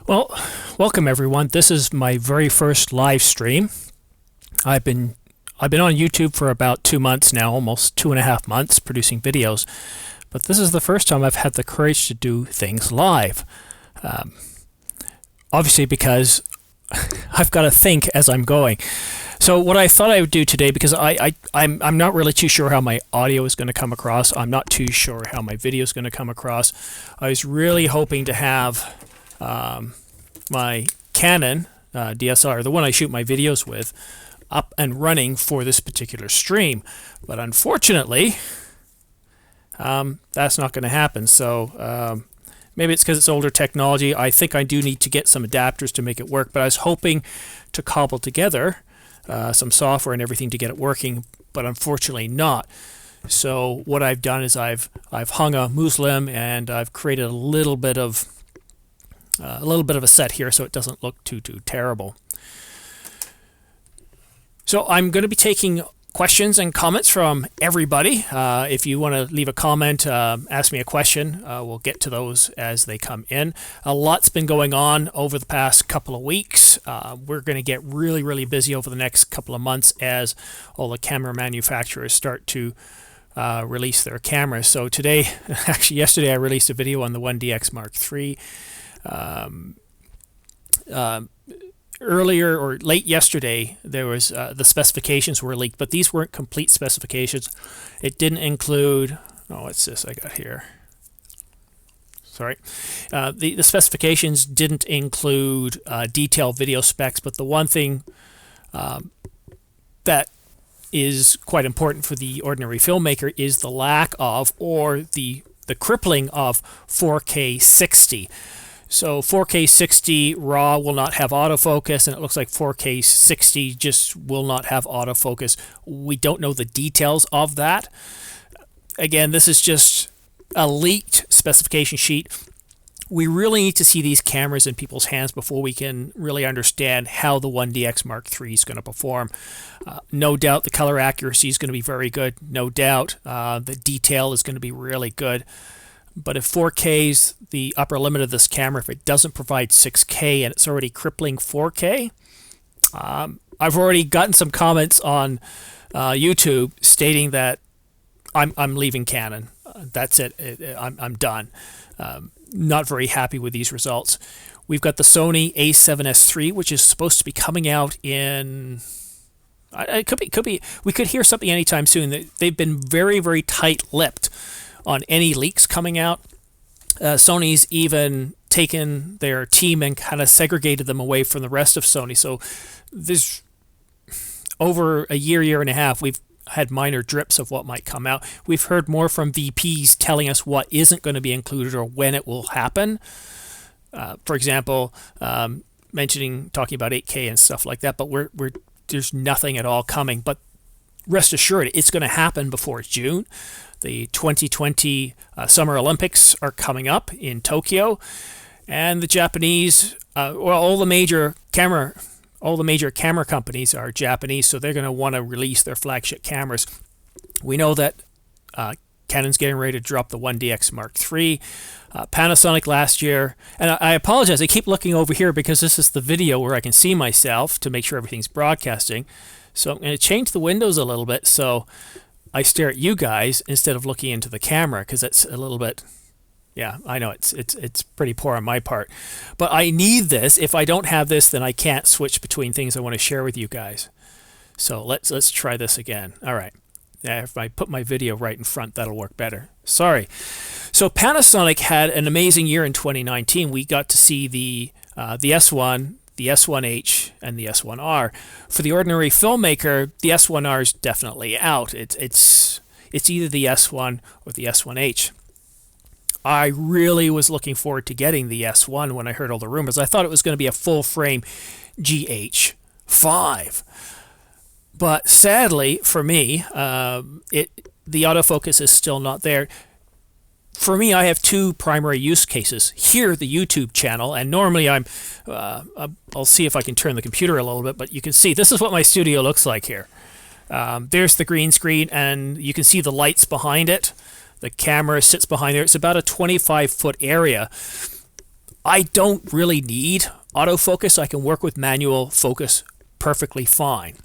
Well, welcome everyone. This is my very first live stream. I've been on YouTube for about 2 months now, almost 2.5 months, producing videos. But this is the first time I've had the courage to do things live. Obviously, because I've got to think as I'm going. So what I thought I would do today, because I'm not really too sure how my audio is going to come across. I'm not too sure how my video is going to come across. I was really hoping to have my Canon DSLR, the one I shoot my videos with, up and running for this particular stream. But unfortunately, that's not going to happen. So maybe it's because it's older technology. I think I do need to get some adapters to make it work. But I was hoping to cobble together some software and everything to get it working, but unfortunately not. So what I've done is I've hung a Muslim and I've created a little bit of a set here so it doesn't look too terrible. So I'm going to be taking questions and comments from everybody. If you want to leave a comment, ask me a question, we'll get to those as they come in. A lot's been going on over the past couple of weeks. We're going to get really busy over the next couple of months as all the camera manufacturers start to release their cameras. So today, actually yesterday, I released a video on the 1DX Mark III. Earlier or late yesterday, there was the specifications were leaked, but these weren't complete specifications. It didn't include. Oh, what's this I got here? Sorry, the specifications didn't include detailed video specs, but the one thing that is quite important for the ordinary filmmaker is the lack of, or the crippling of 4K 60. So 4K 60 RAW will not have autofocus, and it looks like 4K 60 just will not have autofocus. We don't know the details of that. Again, this is just a leaked specification sheet. We really need to see these cameras in people's hands before we can really understand how the 1DX Mark III is going to perform. No doubt the color accuracy is going to be very good. No doubt the detail is going to be really good. But if 4K is the upper limit of this camera, if it doesn't provide 6K and it's already crippling 4K, I've already gotten some comments on YouTube stating that I'm leaving Canon. That's it. I'm done. Not very happy with these results. We've got the Sony A7S III, which is supposed to be coming out in. It could be. We could hear something anytime soon. They've been very tight-lipped on any leaks coming out. Sony's even taken their team and kind of segregated them away from the rest of Sony. So there's over a year and a half, we've had minor drips of what might come out. We've heard more from VPs telling us what isn't going to be included or when it will happen. For example, talking about 8K and stuff like that, but there's nothing at all coming. But rest assured, it's going to happen before June. The 2020 Summer Olympics are coming up in Tokyo, and the Japanese, all the major camera companies are Japanese, so they're going to want to release their flagship cameras. We know that Canon's getting ready to drop the 1DX Mark III. Panasonic last year, and I apologize, I keep looking over here because this is the video where I can see myself to make sure everything's broadcasting. So I'm going to change the windows a little bit so I stare at you guys instead of looking into the camera, because it's a little bit, yeah, I know it's pretty poor on my part. But I need this. If I don't have this, then I can't switch between things I want to share with you guys. So let's try this again. All right. If I put my video right in front, that'll work better. Sorry. So Panasonic had an amazing year in 2019. We got to see the S1, the S1H, and the S1R. For the ordinary filmmaker, the S1R is definitely out. It's either the S1 or the S1H. I really was looking forward to getting the S1 when I heard all the rumors. I thought it was going to be a full-frame GH5. But sadly, for me, the autofocus is still not there. For me, I have two primary use cases. Here, the YouTube channel, and normally I'll see if I can turn the computer a little bit, but you can see this is what my studio looks like here. There's the green screen, and you can see the lights behind it. The camera sits behind there. It's about a 25-foot area. I don't really need autofocus. I can work with manual focus perfectly fine.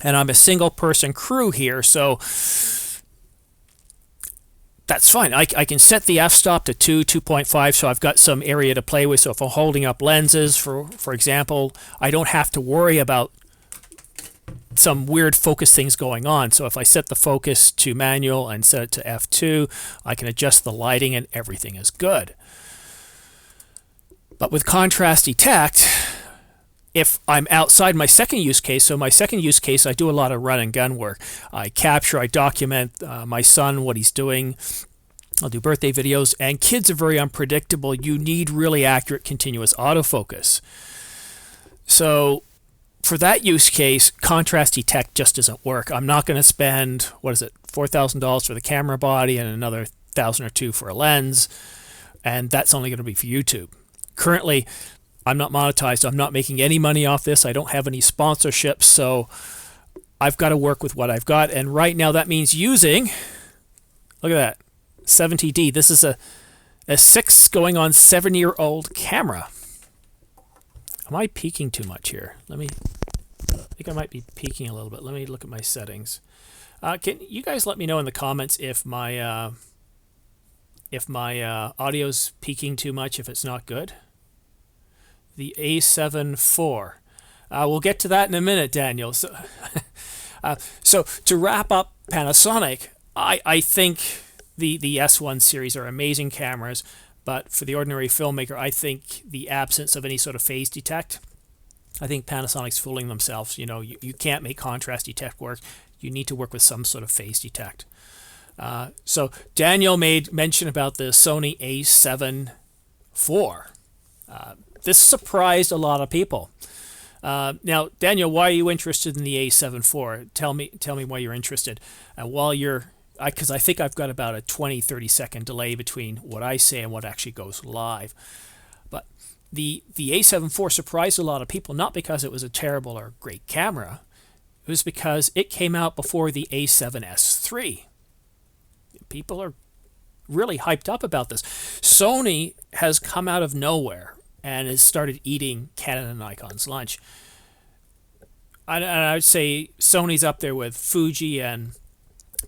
And I'm a single person crew here, so that's fine. I can set the f-stop to 2.5, so I've got some area to play with. So if I'm holding up lenses, for example, I don't have to worry about some weird focus things going on. So if I set the focus to manual and set it to f2, I can adjust the lighting and everything is good. But with contrast detect, if I'm outside my second use case, so my second use case, I do a lot of run and gun work. I capture, I document my son, what he's doing. I'll do birthday videos, and kids are very unpredictable. You need really accurate continuous autofocus. So for that use case, contrast detect just doesn't work. I'm not going to spend, $4,000 for the camera body and another $1,000 or $2,000 for a lens, and that's only going to be for YouTube. Currently, I'm not monetized. I'm not making any money off this. I don't have any sponsorships, so I've got to work with what I've got. And right now that means using, look at that, 70D. This is a 6 going on 7-year-old camera. Am I peaking too much here? I think I might be peaking a little bit. Let me look at my settings. Can you guys let me know in the comments if my audio's peaking too much, if it's not good? The A7 IV. We'll get to that in a minute, Daniel. So, so to wrap up Panasonic, I think the S1 series are amazing cameras, but for the ordinary filmmaker, I think the absence of any sort of phase detect, I think Panasonic's fooling themselves. You can't make contrast detect work. You need to work with some sort of phase detect. So Daniel made mention about the Sony A7 IV. This surprised a lot of people. Now, Daniel, why are you interested in the A7 IV? Tell me why you're interested. Because I think I've got about a 20-30 second delay between what I say and what actually goes live. But the A7 IV surprised a lot of people, not because it was a terrible or great camera. It was because it came out before the A7S III. People are really hyped up about this. Sony has come out of nowhere and has started eating Canon and Nikon's lunch. And I would say Sony's up there with Fuji and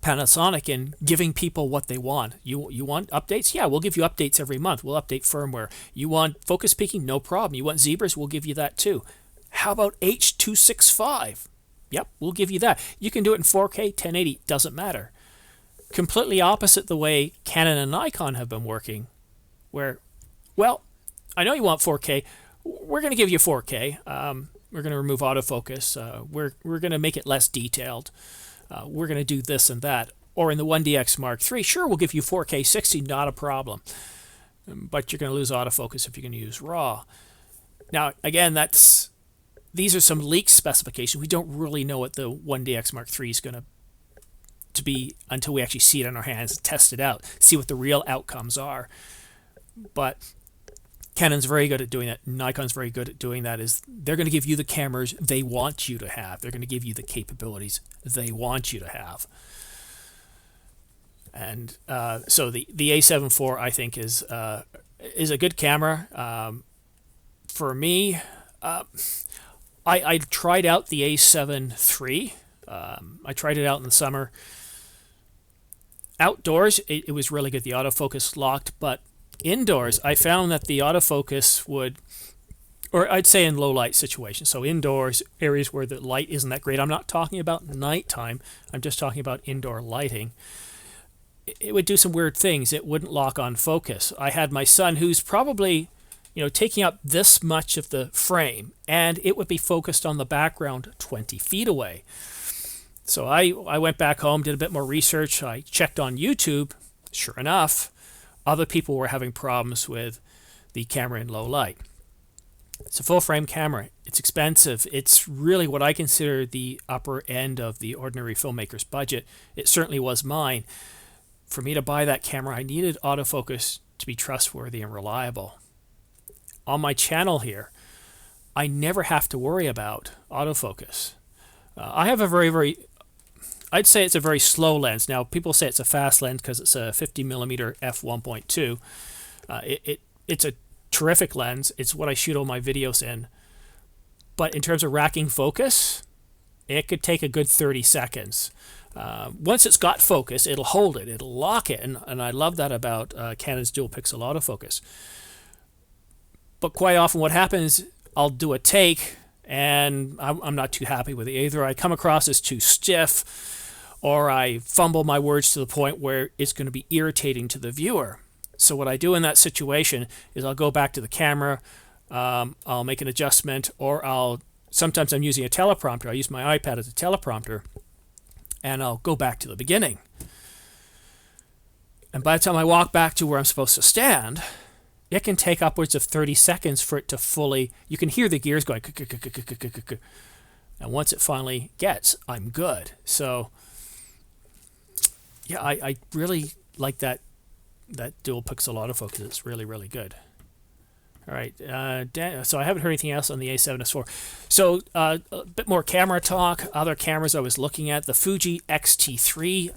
Panasonic in giving people what they want. You want updates? Yeah, we'll give you updates every month. We'll update firmware. You want focus peaking? No problem. You want zebras? We'll give you that too. How about H.265? Yep, we'll give you that. You can do it in 4K, 1080, doesn't matter. Completely opposite the way Canon and Nikon have been working, where, well, I know you want 4K. We're going to give you 4K. We're going to remove autofocus. We're going to make it less detailed. We're going to do this and that. Or in the 1DX Mark III, sure, we'll give you 4K 60, not a problem. But you're going to lose autofocus if you're going to use RAW. Now, again, these are some leaked specifications. We don't really know what the 1DX Mark III is going to be until we actually see it in our hands and test it out, see what the real outcomes are. But Canon's very good at doing that. Nikon's very good at doing that. They're going to give you the cameras they want you to have. They're going to give you the capabilities they want you to have. And so the A7 IV, I think, is a good camera. For me, I tried out the A7 III. I tried it out in the summer. Outdoors, it was really good. The autofocus locked, but indoors, I found that the autofocus would, or I'd say in low light situations, so indoors, areas where the light isn't that great. I'm not talking about nighttime. I'm just talking about indoor lighting. It would do some weird things. It wouldn't lock on focus. I had my son, who's probably, taking up this much of the frame, and it would be focused on the background 20 feet away. So I went back home, did a bit more research. I checked on YouTube. Sure enough, other people were having problems with the camera in low light. It's a full frame camera. It's expensive. It's really what I consider the upper end of the ordinary filmmaker's budget. It certainly was mine. For me to buy that camera, I needed autofocus to be trustworthy and reliable. On my channel here, I never have to worry about autofocus. I have a I'd say it's a very slow lens. Now, people say it's a fast lens because it's a 50mm f1.2. It's a terrific lens. It's what I shoot all my videos in. But in terms of racking focus, it could take a good 30 seconds. Once it's got focus, it'll hold it, it'll lock it, and I love that about Canon's dual pixel autofocus. But quite often what happens, I'll do a take and I'm not too happy with it. Either I come across as too stiff, or I fumble my words to the point where it's going to be irritating to the viewer. So what I do in that situation is I'll go back to the camera, I'll make an adjustment, or sometimes I'm using a teleprompter. I use my iPad as a teleprompter, and I'll go back to the beginning. And by the time I walk back to where I'm supposed to stand, it can take upwards of 30 seconds for it to fully, you can hear the gears going, and once it finally gets, I'm good. So yeah, I really like that dual pixel autofocus. It's really, really good. All right, so I haven't heard anything else on the A7S4. So a bit more camera talk. Other cameras I was looking at, the Fuji X-T3,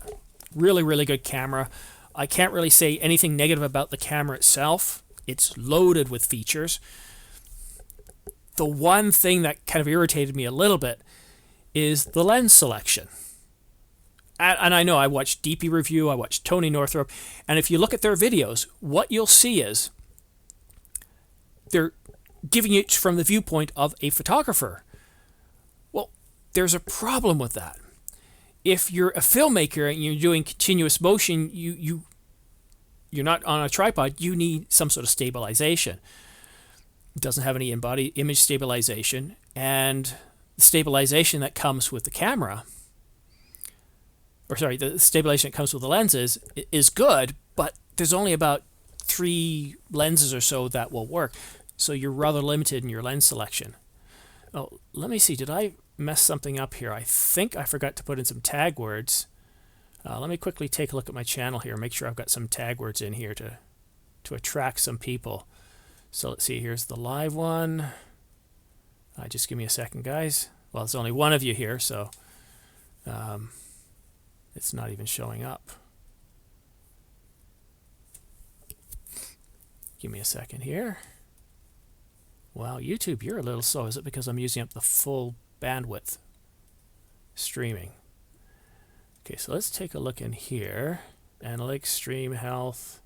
really, really good camera. I can't really say anything negative about the camera itself. It's loaded with features. The one thing that kind of irritated me a little bit is the lens selection. And I know I watched DP Review, I watched Tony Northrup, and if you look at their videos, what you'll see is they're giving it from the viewpoint of a photographer. Well, there's a problem with that. If you're a filmmaker and you're doing continuous motion, you're not on a tripod, you need some sort of stabilization. It doesn't have any in-body image stabilization, and the stabilization that comes with the camera, the stabilization that comes with the lenses is good, but there's only about 3 lenses or so that will work. So you're rather limited in your lens selection. Oh, let me see, did I mess something up here? I think I forgot to put in some tag words. Let me quickly take a look at my channel here, make sure I've got some tag words in here to attract some people. So let's see, here's the live one. Just give me a second, guys. Well, there's only one of you here, so it's not even showing up. Give me a second here. Wow, YouTube, you're a little slow. Is it because I'm using up the full bandwidth streaming? Okay, so let's take a look in here. Analytics, stream, health.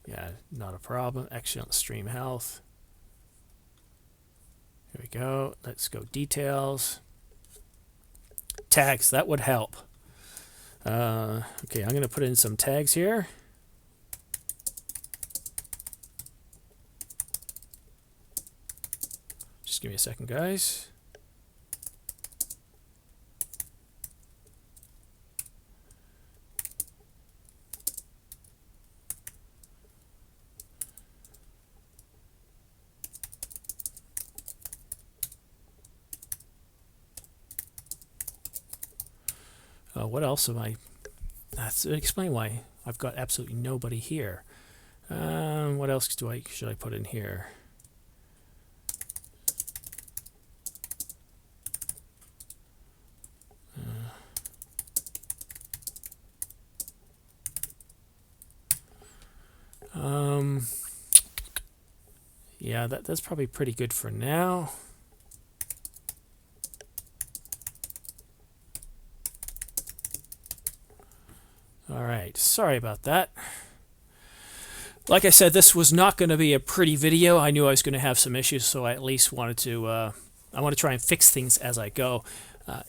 Yeah, not a problem. Excellent stream health. Here we go. Let's go details. Tags, that would help. Okay, I'm going to put in some tags here. Just give me a second, guys. What else am I? That's explain why I've got absolutely nobody here. What else should I put in here? Yeah, that's probably pretty good for now. All right, sorry about that. Like I said, this was not going to be a pretty video. I knew I was going to have some issues, so I at least wanted to I want to try and fix things as I go.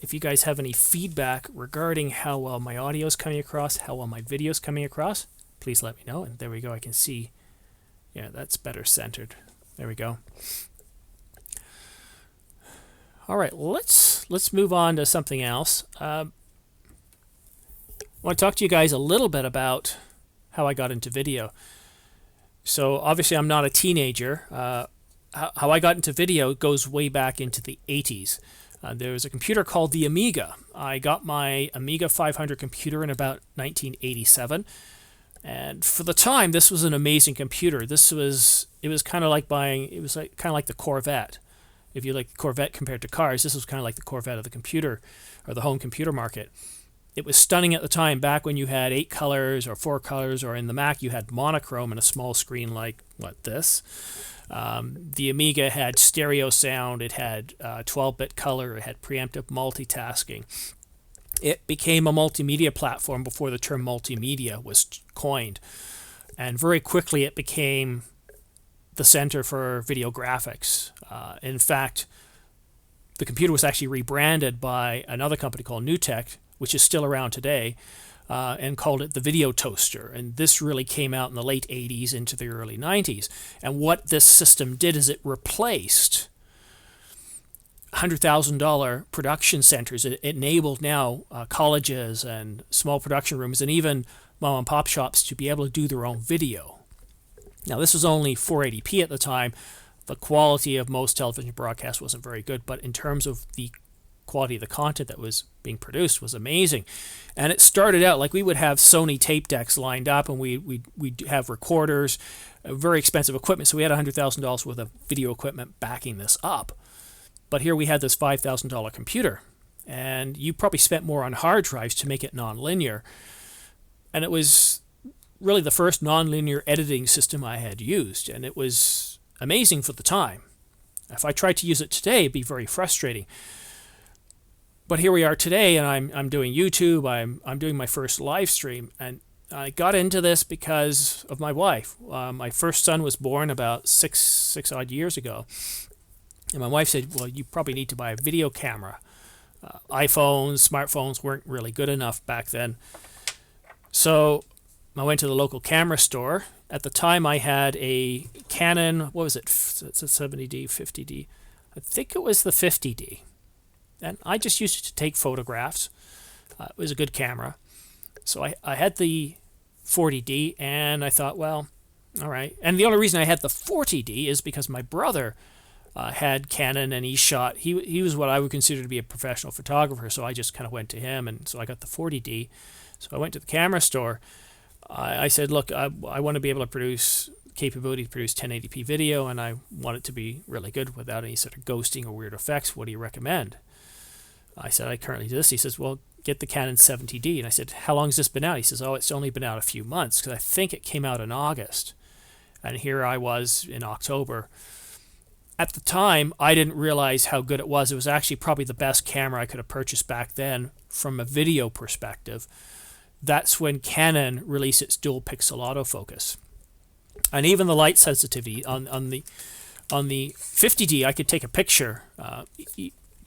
If you guys have any feedback regarding how well my audio is coming across, how well my video is coming across, please let me know. And there we go. I can see, yeah, that's better centered. There we go. All right, let's move on to something else. I want to talk to you guys a little bit about how I got into video. So obviously I'm not a teenager. How I got into video goes way back into the 80s. There was a computer called the Amiga. I got my Amiga 500 computer in about 1987. And for the time, this was an amazing computer. It was kind of like kind of like the Corvette. If you like Corvette compared to cars, this was kind of like the Corvette of the computer or the home computer market. It was stunning at the time, back when you had 8 colors or 4 colors, or in the Mac you had monochrome and a small screen like this. The Amiga had stereo sound, it had 12-bit color, it had preemptive multitasking. It became a multimedia platform before the term multimedia was coined. And very quickly it became the center for video graphics. In fact, the computer was actually rebranded by another company called NewTek, which is still around today, and called it the Video Toaster. And this really came out in the late 80s into the early 90s. And what this system did is it replaced $100,000 production centers. It enabled now colleges and small production rooms and even mom and pop shops to be able to do their own video. Now, this was only 480p at the time. The quality of most television broadcasts wasn't very good, but in terms of the quality of the content that was being produced was amazing. And it started out like we would have Sony tape decks lined up, and we'd have recorders, very expensive equipment. So we had $100,000 worth of video equipment backing this up. But here we had this $5,000 computer, and you probably spent more on hard drives to make it non-linear. And it was really the first non-linear editing system I had used, and it was amazing for the time. If I tried to use it today, it'd be very frustrating. But here we are today, and I'm doing YouTube. I'm doing my first live stream, and I got into this because of my wife. My first son was born about six odd years ago, and my wife said, "Well, you probably need to buy a video camera." iPhones, smartphones weren't really good enough back then, so I went to the local camera store. At the time, I had a Canon. What was it? It's a 70D, 50D. I think it was the 50D. And I just used it to take photographs. It was a good camera. So I had the 40D, and I thought, well, all right. And the only reason I had the 40D is because my brother had Canon, and he shot. He was what I would consider to be a professional photographer, so I just kind of went to him, and so I got the 40D. So I went to the camera store. I said, look, I want to be able to produce capability to produce 1080p video, and I want it to be really good without any sort of ghosting or weird effects. What do you recommend? I said, I currently do this. He says, well, get the Canon 70D. And I said, how long has this been out? He says, oh, it's only been out a few months, because I think it came out in August. And here I was in October. At the time, I didn't realize how good it was. It was actually probably the best camera I could have purchased back then from a video perspective. That's when Canon released its dual pixel autofocus. And even the light sensitivity on the 50D, I could take a picture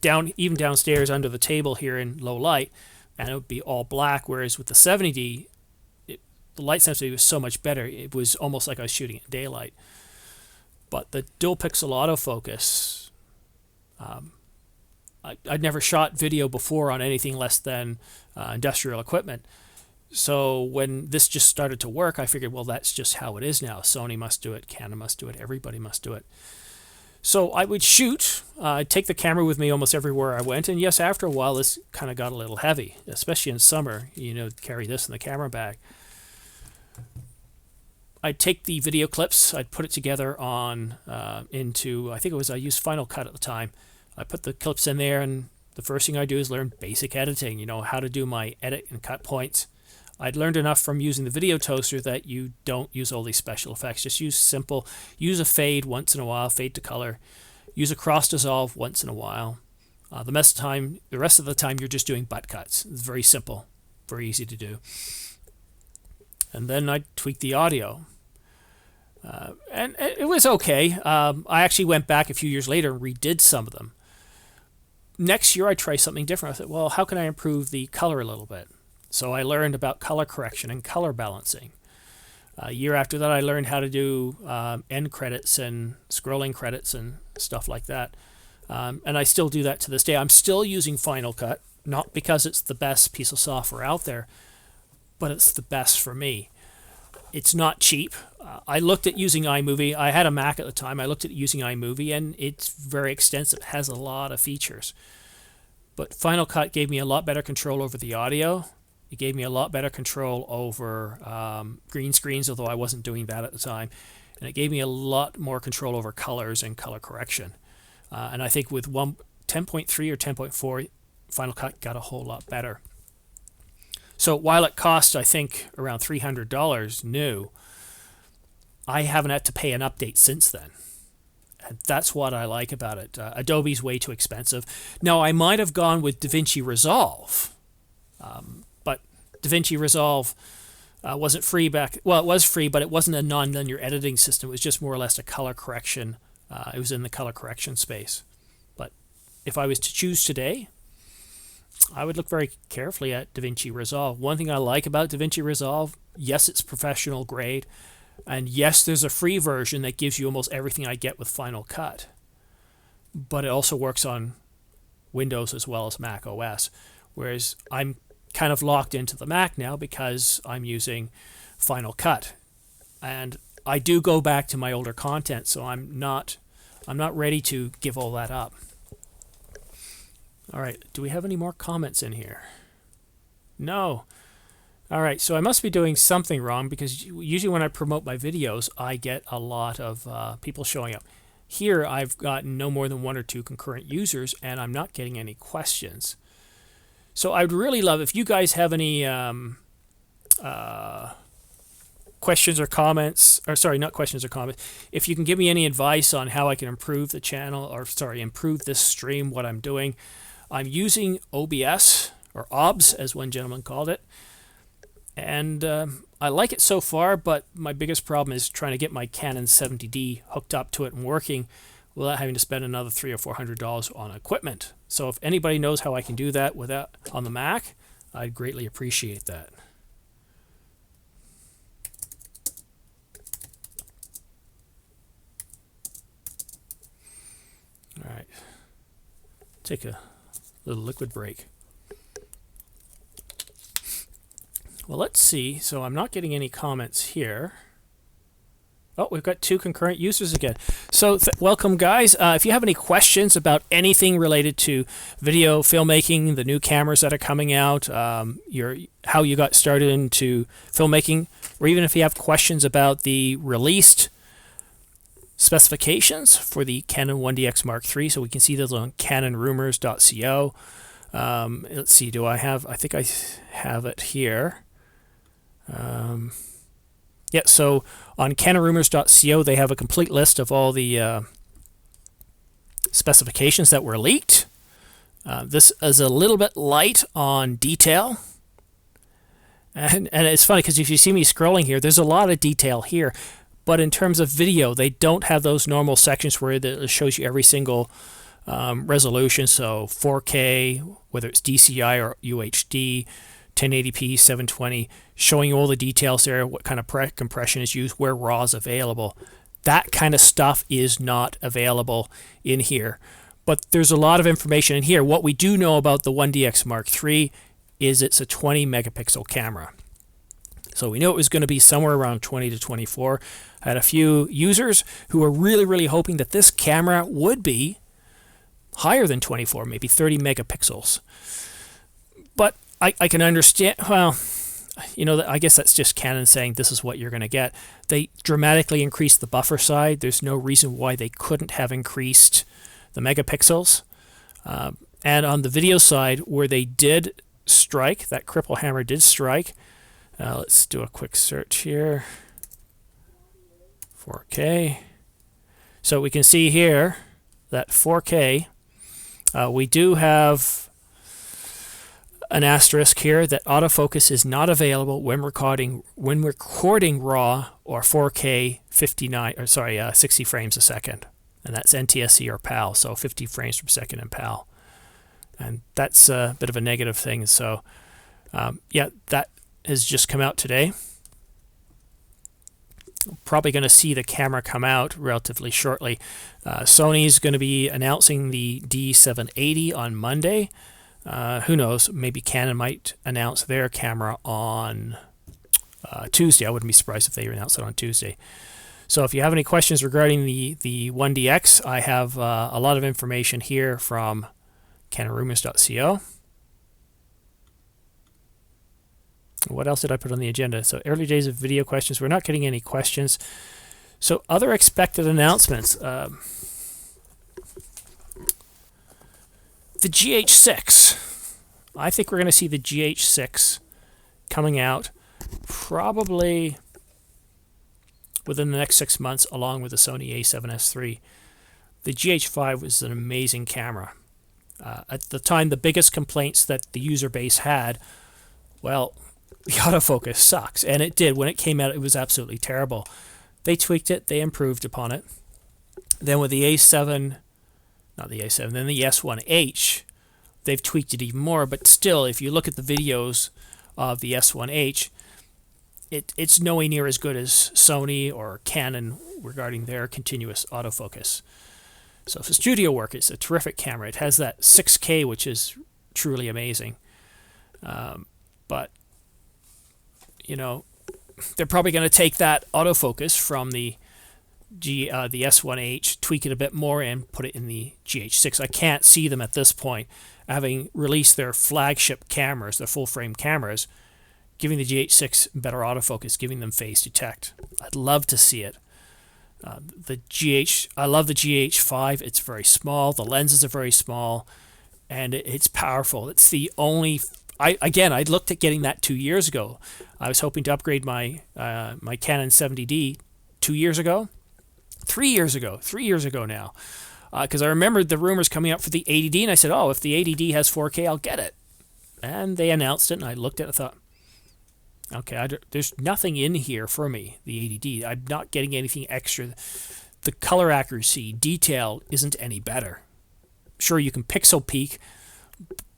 even downstairs under the table here in low light, and it would be all black, whereas with the 70D, the light sensitivity was so much better. It was almost like I was shooting at daylight. But the dual pixel autofocus, I'd never shot video before on anything less than industrial equipment. So when this just started to work, I figured, well, that's just how it is now. Sony must do it, Canon must do it, everybody must do it. So I would shoot, I'd take the camera with me almost everywhere I went, and yes, after a while, this kind of got a little heavy, especially in summer, carry this in the camera bag. I'd take the video clips, I'd put it together on I used Final Cut at the time. I put the clips in there, and the first thing I do is learn basic editing, how to do my edit and cut points. I'd learned enough from using the Video Toaster that you don't use all these special effects. Just use a fade once in a while, fade to color. Use a cross dissolve once in a while. The rest of the time, you're just doing butt cuts. It's very simple, very easy to do. And then I'd tweak the audio. And it was okay. I actually went back a few years later and redid some of them. Next year, I tried something different. I thought, well, how can I improve the color a little bit? So I learned about color correction and color balancing. A year after that, I learned how to do end credits and scrolling credits and stuff like that. And I still do that to this day. I'm still using Final Cut, not because it's the best piece of software out there, but it's the best for me. It's not cheap. I looked at using iMovie. I had a Mac at the time. I looked at using iMovie, and it's very extensive. It has a lot of features. But Final Cut gave me a lot better control over the audio. It gave me a lot better control over green screens, although I wasn't doing that at the time. And it gave me a lot more control over colors and color correction. And I think with 10.3 or 10.4, Final Cut got a whole lot better. So while it costs, I think, around $300 new, I haven't had to pay an update since then. And that's what I like about it. Adobe's way too expensive. Now, I might have gone with DaVinci Resolve, but DaVinci Resolve wasn't free back. Well, it was free, but it wasn't a non-linear editing system. It was just more or less a color correction. It was in the color correction space. But if I was to choose today, I would look very carefully at DaVinci Resolve. One thing I like about DaVinci Resolve, yes, it's professional grade, and yes, there's a free version that gives you almost everything I get with Final Cut. But it also works on Windows as well as Mac OS, whereas I'm kind of locked into the Mac now because I'm using Final Cut. And I do go back to my older content, so I'm not ready to give all that up. All right, do we have any more comments in here? No. All right, so I must be doing something wrong because usually when I promote my videos, I get a lot of people showing up. Here, I've got no more than 1 or 2 concurrent users, and I'm not getting any questions. So I'd really love if you guys have any questions or comments, or sorry, not questions or comments. If you can give me any advice on how I can improve the channel, or sorry, improve this stream, what I'm doing. I'm using OBS, or OBS, as one gentleman called it. And I like it so far, but my biggest problem is trying to get my Canon 70D hooked up to it and working without having to spend another $300 or $400 on equipment. So if anybody knows how I can do that without on the Mac, I'd greatly appreciate that. All right, take a little liquid break. Well, let's see. So I'm not getting any comments here. Oh, we've got 2 concurrent users again. So welcome, guys. If you have any questions about anything related to video filmmaking, the new cameras that are coming out, how you got started into filmmaking, or even if you have questions about the released specifications for the Canon 1DX Mark III, so we can see those on canonrumors.co. Let's see, I think I have it here. Yeah, so on canonrumors.co, they have a complete list of all the specifications that were leaked. This is a little bit light on detail. And it's funny because if you see me scrolling here, there's a lot of detail here. But in terms of video, they don't have those normal sections where it shows you every single resolution. So 4K, whether it's DCI or UHD, 1080p, 720, showing you all the details there, what kind of compression is used, where RAW is available. That kind of stuff is not available in here. But there's a lot of information in here. What we do know about the 1DX Mark III is it's a 20 megapixel camera. So we knew it was going to be somewhere around 20 to 24. I had a few users who were really, really hoping that this camera would be higher than 24, maybe 30 megapixels. But I can understand, well, you know, I guess that's just Canon saying this is what you're going to get. They dramatically increased the buffer side. There's no reason why they couldn't have increased the megapixels. And on the video side, where they did strike, that cripple hammer did strike. Let's do a quick search here. 4K. So we can see here that 4K, we do have an asterisk here that autofocus is not available when recording RAW or 4K 60 frames a second, and that's NTSC or PAL, so 50 frames per second in PAL, and that's a bit of a negative thing. So yeah, that has just come out today. Probably going to see the camera come out relatively shortly. Sony's going to be announcing the D780 on Monday. Who knows, maybe Canon might announce their camera on Tuesday. I wouldn't be surprised if they announce it on Tuesday. So if you have any questions regarding the 1DX, I have a lot of information here from canonrumors.co. What else did I put on the agenda? So early days of video questions. We're not getting any questions. So other expected announcements. The GH6. I think we're going to see the GH6 coming out probably within the next 6 months, along with the Sony a7S III. The GH5 was an amazing camera. At the time, the biggest complaints that the user base had, well, the autofocus sucks. And it did. When it came out, it was absolutely terrible. They tweaked it. They improved upon it. Then with the A7, not the A7, then the S1H, they've tweaked it even more. But still, if you look at the videos of the S1H, it's nowhere near as good as Sony or Canon regarding their continuous autofocus. So for studio work, it's a terrific camera. It has that 6K, which is truly amazing. But, you know, they're probably going to take that autofocus from the S1H, tweak it a bit more, and put it in the GH6. I can't see them at this point, having released their flagship cameras, their full-frame cameras, giving the GH6 better autofocus, giving them phase detect. I'd love to see it. I love the GH5. It's very small. The lenses are very small, and it's powerful. It's the only. I looked at getting that 2 years ago. I was hoping to upgrade my my Canon 70D 2 years ago, 3 years ago now, because I remembered the rumors coming up for the 80D, and I said, "Oh, if the 80D has 4K, I'll get it." And they announced it, and I looked at it and thought, okay, there's nothing in here for me, the 80D. I'm not getting anything extra. The color accuracy, detail isn't any better. Sure, you can pixel peak,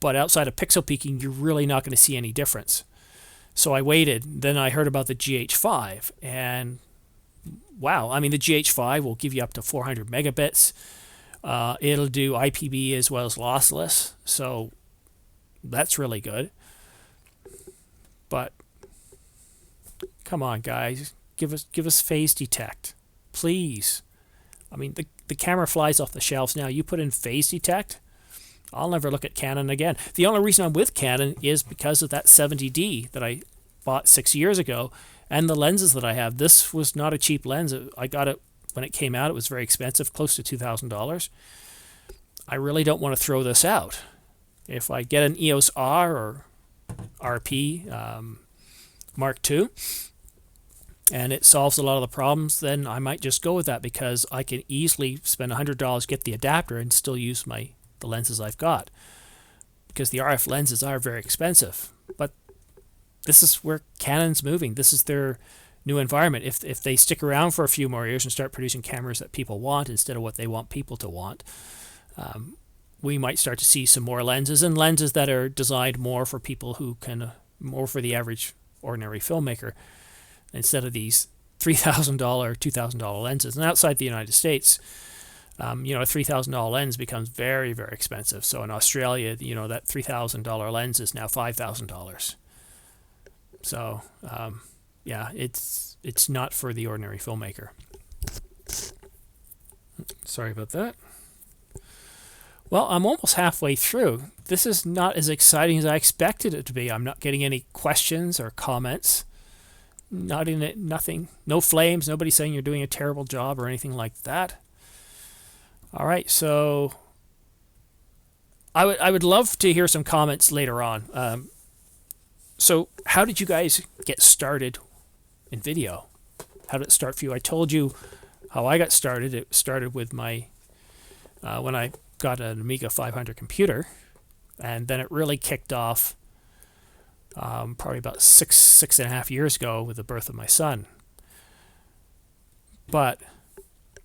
but outside of pixel peaking, you're really not going to see any difference. So I waited. Then I heard about the GH5, and wow, I mean, the GH5 will give you up to 400 megabits. It'll do IPB as well as lossless, so that's really good. But come on, guys, give us phase detect, please. I mean, the camera flies off the shelves now. You put in phase detect, I'll never look at Canon again. The only reason I'm with Canon is because of that 70D that I bought 6 years ago, and the lenses that I have. This was not a cheap lens. I got it when it came out. It was very expensive, close to $2,000. I really don't want to throw this out. If I get an EOS R or RP Mark II, and it solves a lot of the problems, then I might just go with that, because I can easily spend $100, get the adapter, and still use the lenses I've got, because the RF lenses are very expensive. But this is where Canon's moving. This is their new environment. If they stick around for a few more years and start producing cameras that people want instead of what they want people to want, we might start to see some more lenses, and lenses that are designed more for people who can, more for the average ordinary filmmaker, instead of these $3,000, $2,000 lenses. And outside the United States, a $3,000 lens becomes very, very expensive. So in Australia, that $3,000 lens is now $5,000. So yeah, it's not for the ordinary filmmaker. Sorry about that. Well, I'm almost halfway through. This is not as exciting as I expected it to be. I'm not getting any questions or comments. Not in it, nothing. No flames. Nobody saying you're doing a terrible job or anything like that. All right, so I would love to hear some comments later on. So how did you guys get started in video? How did it start for you? I told you how I got started. It started with my when I got an Amiga 500 computer, and then it really kicked off probably about six and a half years ago with the birth of my son. But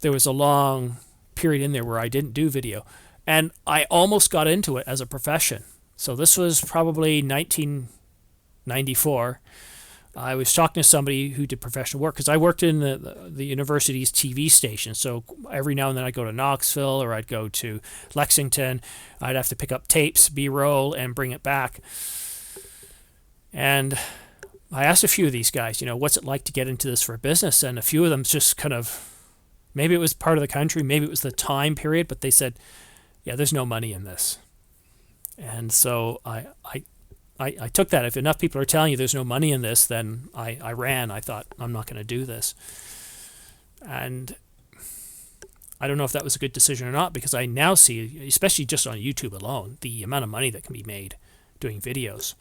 there was a long period in there where I didn't do video, and I almost got into it as a profession. So this was probably 1994. I was talking to somebody who did professional work, because I worked in the university's TV station. So every now and then I'd go to Knoxville or I'd go to Lexington. I'd have to pick up tapes, B-roll, and bring it back. And I asked a few of these guys, what's it like to get into this for a business? And a few of them just kind of, maybe it was part of the country, maybe it was the time period, but they said, yeah, there's no money in this. And so I took that. If enough people are telling you there's no money in this, then I ran. I thought, I'm not going to do this. And I don't know if that was a good decision or not, because I now see, especially just on YouTube alone, the amount of money that can be made doing videos.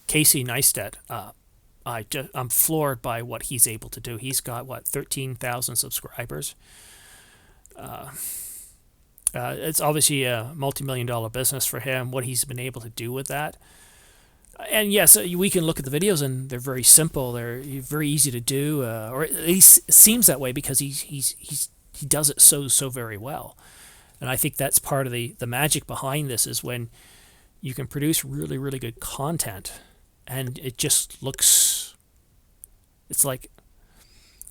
Casey Neistat, I'm floored by what he's able to do. He's got, what, 13,000 subscribers. It's obviously a multi-million-dollar business for him, what he's been able to do with that. And yes, we can look at the videos and they're very simple. They're very easy to do, or at least it seems that way because he does it so very well. And I think that's part of the magic behind this is when you can produce really good content and it just looks, it's like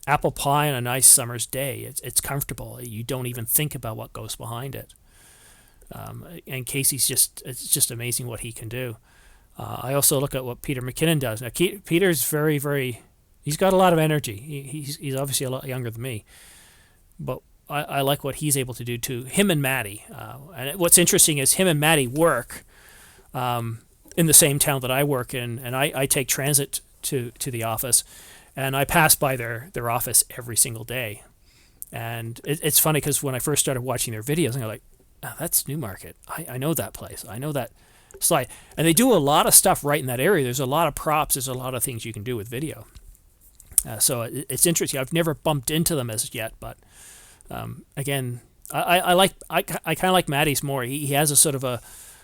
apple pie on a nice summer's day. It's comfortable. You don't even think about what goes behind it. And Casey's it's just amazing what he can do. I also look at what Peter McKinnon does. Now, Peter's very, he's got a lot of energy. He's obviously a lot younger than me, but I like what he's able to do too. Him and Maddie. And what's interesting is him and Maddie work in the same town that I work in, and I take transit to the office, and I pass by their office every single day. And it's funny because when I first started watching their videos, I'm like, oh, that's Newmarket. I know that place. I know that slide. And they do a lot of stuff right in that area. There's a lot of props. There's a lot of things you can do with video. So it's interesting. I've never bumped into them as yet, but again, I kind of like Maddie's more. He has a sort of a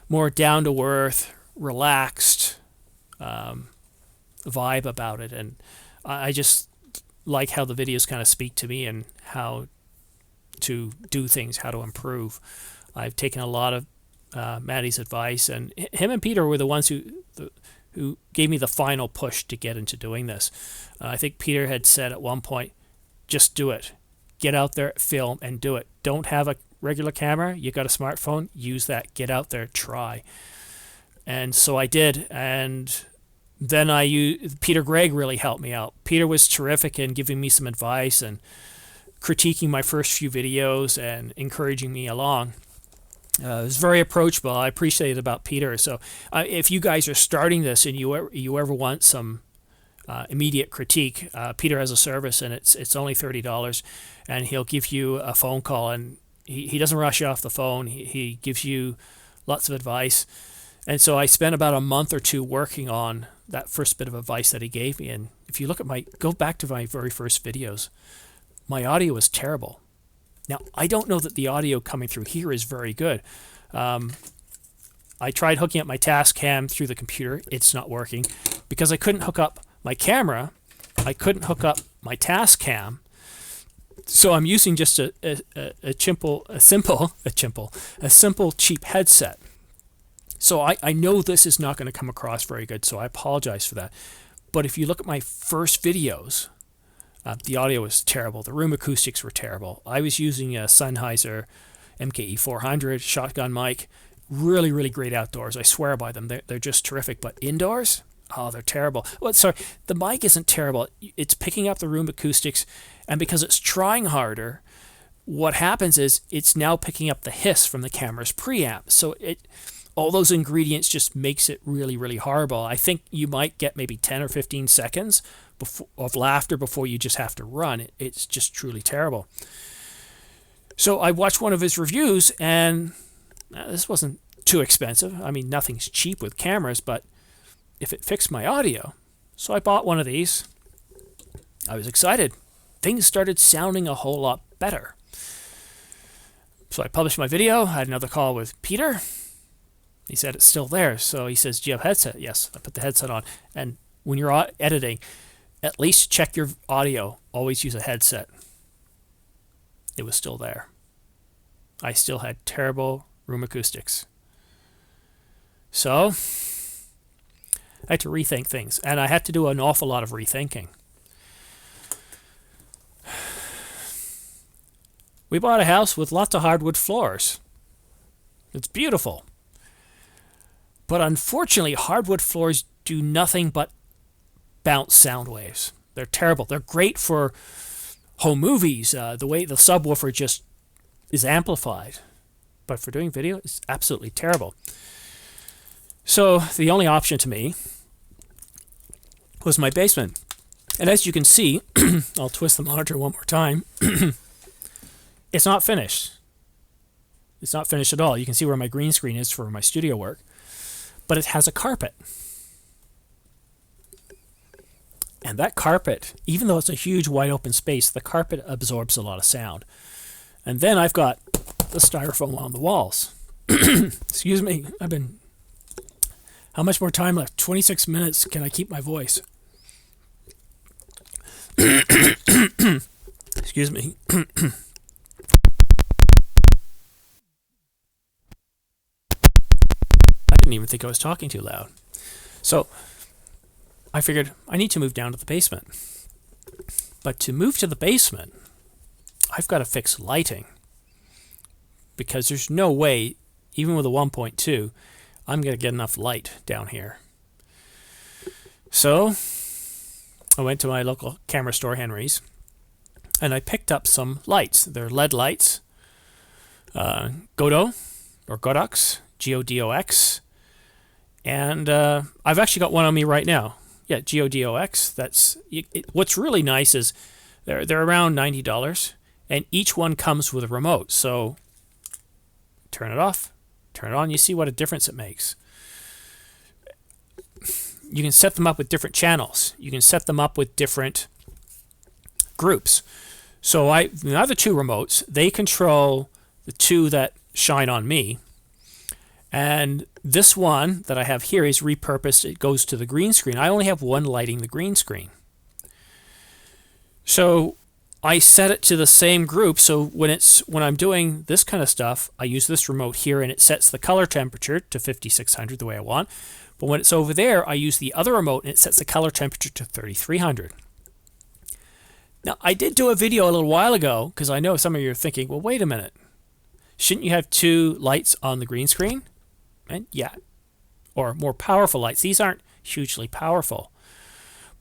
more down to earth, relaxed vibe about it, and I just like how the videos kind of speak to me and how to do things, how to improve. I've taken a lot of Maddie's advice, and him and Peter were the ones who gave me the final push to get into doing this. I think Peter had said at one point, just do it. Get out there, film, and do it. Don't have a regular camera. You got a smartphone, use that. Get out there, try. And so I did, and then Peter Gregg really helped me out. Peter was terrific in giving me some advice and critiquing my first few videos and encouraging me along. It was very approachable. I appreciate it about Peter. So if you guys are starting this and you ever want some immediate critique, Peter has a service, and it's only $30, and he'll give you a phone call, and he doesn't rush you off the phone. He gives you lots of advice. And so I spent about a month or two working on that first bit of advice that he gave me. And if you look at go back to my very first videos, my audio was terrible. Now, I don't know that the audio coming through here is very good. I tried hooking up my Tascam through the computer. It's not working. Because I couldn't hook up my camera, I couldn't hook up my Tascam. So I'm using just a simple cheap headset. So I know this is not going to come across very good, so I apologize for that. But if you look at my first videos, the audio was terrible. The room acoustics were terrible. I was using a Sennheiser MKE 400 shotgun mic. Really great outdoors. I swear by them. They're just terrific. But indoors, oh, they're terrible. Well, sorry, the mic isn't terrible. It's picking up the room acoustics, and because it's trying harder, what happens is it's now picking up the hiss from the camera's preamp. So all those ingredients just makes it really horrible. I think you might get maybe 10 or 15 seconds of laughter before you just have to run. It's just truly terrible. So I watched one of his reviews, and this wasn't too expensive. I mean, nothing's cheap with cameras, but if it fixed my audio. So I bought one of these. I was excited. Things started sounding a whole lot better. So I published my video. I had another call with Peter. He said it's still there. So he says, do you have a headset? Yes. I put the headset on. And when you're editing, at least check your audio. Always use a headset. It was still there. I still had terrible room acoustics. So I had to rethink things. And I had to do an awful lot of rethinking. We bought a house with lots of hardwood floors. It's beautiful. But unfortunately, hardwood floors do nothing but bounce sound waves. They're terrible. They're great for home movies, the way the subwoofer just is amplified. But for doing video, it's absolutely terrible. So the only option to me was my basement. And as you can see, I'll twist the monitor one more time. It's not finished. It's not finished at all. You can see where my green screen is for my studio work. But it has a carpet. And that carpet, even though it's a huge wide open space, the carpet absorbs a lot of sound. And then I've got the styrofoam on the walls. Excuse me, how much more time left? 26 minutes. Can I keep my voice? Excuse me. I didn't even think I was talking too loud. So I figured I need to move down to the basement. But to move to the basement, I've got to fix lighting. Because there's no way, even with a 1.2, I'm going to get enough light down here. So I went to my local camera store, Henry's, and I picked up some lights. They're LED lights. Godox, Godox. And I've actually got one on me right now. Yeah, Godox. What's really nice is they're around $90, and each one comes with a remote. So turn it off, turn it on. You see what a difference it makes. You can set them up with different channels. You can set them up with different groups. So the other two remotes, they control the two that shine on me. And this one that I have here is repurposed. It goes to the green screen. I only have one lighting the green screen. So I set it to the same group. So when I'm doing this kind of stuff, I use this remote here, and it sets the color temperature to 5600 the way I want. But when it's over there, I use the other remote, and it sets the color temperature to 3300. Now, I did do a video a little while ago, because I know some of you are thinking, well, wait a minute. Shouldn't you have two lights on the green screen? And yeah, or more powerful lights. These aren't hugely powerful.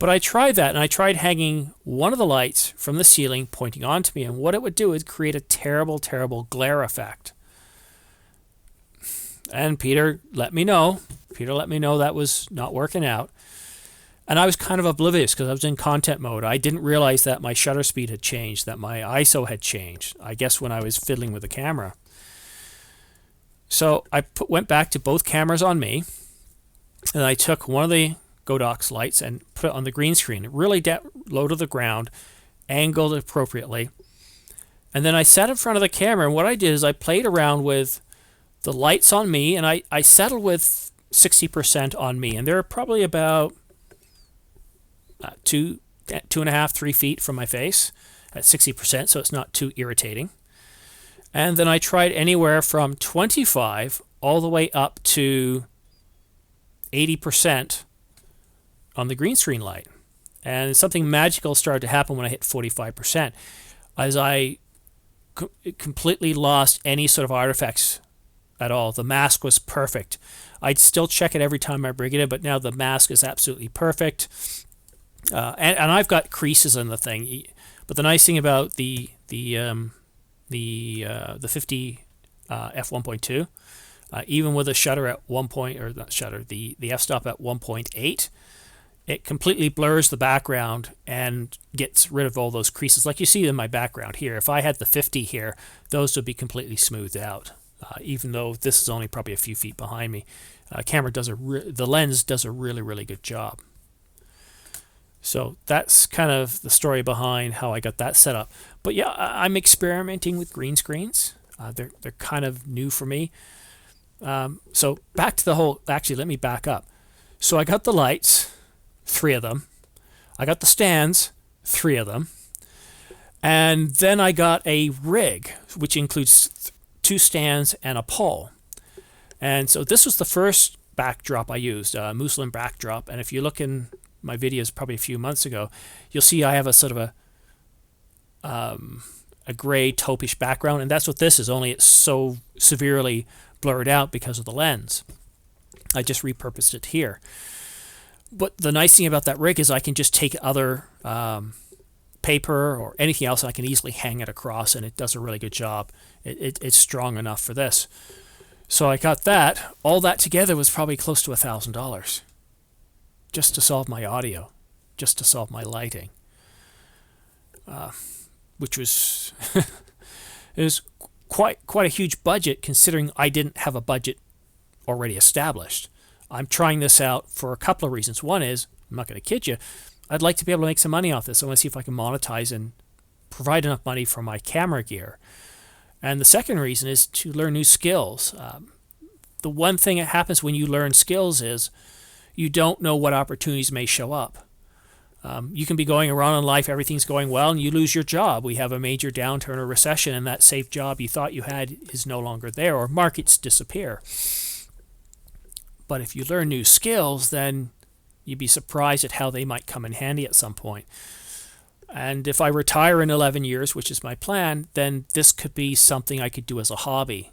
But I tried that, and I tried hanging one of the lights from the ceiling pointing onto me, and what it would do is create a terrible, terrible glare effect. And Peter let me know that was not working out. And I was kind of oblivious because I was in content mode. I didn't realize that my shutter speed had changed, that my ISO had changed, I guess when I was fiddling with the camera. So I went back to both cameras on me, and I took one of the Godox lights and put it on the green screen, really low to the ground, angled appropriately. And then I sat in front of the camera, and what I did is I played around with the lights on me, and I settled with 60% on me. And they're probably about 2.5, 3 feet from my face at 60%, so it's not too irritating. And then I tried anywhere from 25 all the way up to 80% on the green screen light. And something magical started to happen when I hit 45%, as I completely lost any sort of artifacts at all. The mask was perfect. I'd still check it every time I bring it in, but now the mask is absolutely perfect. And I've got creases in the thing. But the nice thing about the 50 f1.2, even with a shutter at 1 point, or not shutter, the f-stop at 1.8, it completely blurs the background and gets rid of all those creases like you see in my background here. If I had the 50 here, those would be completely smoothed out, even though this is only probably a few feet behind me. The lens does a really, really good job. So that's kind of the story behind how I got that set up. But yeah, I'm experimenting with green screens. They're kind of new for me. So back to the whole, actually, let me back up. So I got the lights, 3 of them. I got the stands, 3 of them. And then I got a rig, which includes 2 stands and a pole. And so this was the first backdrop I used, a muslin backdrop. And if you look in my videos probably a few months ago, you'll see I have a sort of a gray taupish background, and that's what this is, only it's so severely blurred out because of the lens. I just repurposed it here. But the nice thing about that rig is I can just take other paper or anything else, and I can easily hang it across, and it does a really good job. It's strong enough for this. So I got that. All that together was probably close to $1,000 just to solve my audio, just to solve my lighting, which was it was quite a huge budget considering I didn't have a budget already established. I'm trying this out for a couple of reasons. One is, I'm not going to kid you, I'd like to be able to make some money off this. I want to see if I can monetize and provide enough money for my camera gear. And the second reason is to learn new skills. The one thing that happens when you learn skills is you don't know what opportunities may show up. You can be going around in life, everything's going well, and you lose your job. We have a major downturn or recession, and that safe job you thought you had is no longer there, or markets disappear. But if you learn new skills, then you'd be surprised at how they might come in handy at some point. And if I retire in 11 years, which is my plan, then this could be something I could do as a hobby,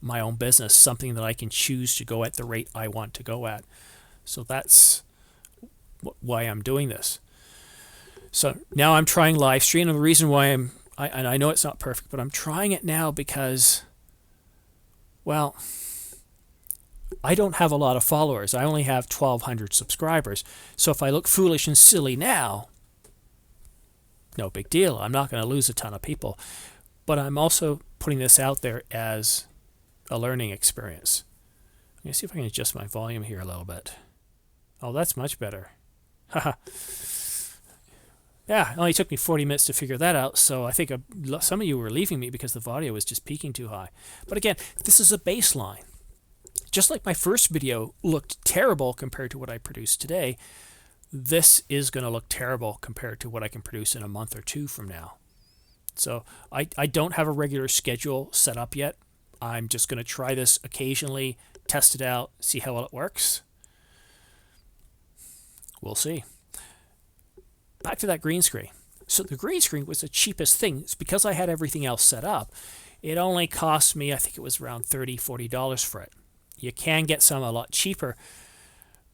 my own business, something that I can choose to go at the rate I want to go at. So that's why I'm doing this. So now I'm trying live stream, and the reason why and I know it's not perfect, but I'm trying it now because, well, I don't have a lot of followers. I only have 1,200 subscribers. So if I look foolish and silly now, no big deal. I'm not going to lose a ton of people. But I'm also putting this out there as a learning experience. Let me see if I can adjust my volume here a little bit. Oh, that's much better. Haha. Yeah, it only took me 40 minutes to figure that out, so I think some of you were leaving me because the audio was just peaking too high. But again, this is a baseline. Just like my first video looked terrible compared to what I produced today, this is going to look terrible compared to what I can produce in a month or two from now. So I don't have a regular schedule set up yet. I'm just going to try this occasionally, test it out, see how well it works. We'll see. Back to that green screen. So the green screen was the cheapest thing. It's because I had everything else set up. It only cost me, I think it was around $30, $40 for it. You can get some a lot cheaper,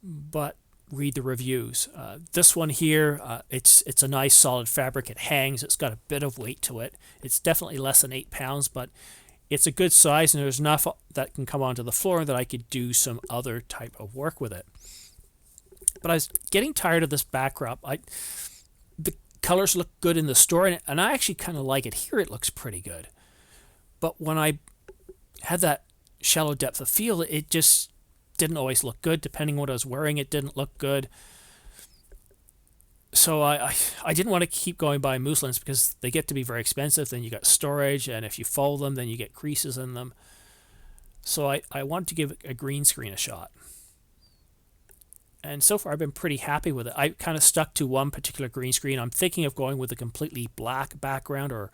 but read the reviews. This one here, it's a nice solid fabric. It hangs. It's got a bit of weight to it. It's definitely less than 8 pounds, but it's a good size, and there's enough that can come onto the floor that I could do some other type of work with it. But I was getting tired of this backdrop. The colors look good in the store, and I actually kind of like it. Here it looks pretty good. But when I had that shallow depth of field, it just didn't always look good. Depending on what I was wearing, it didn't look good. So I didn't want to keep going by muslins because they get to be very expensive. Then you got storage, and if you fold them, then you get creases in them. So I wanted to give a green screen a shot. And so far I've been pretty happy with it. I kind of stuck to one particular green screen. I'm thinking of going with a completely black background or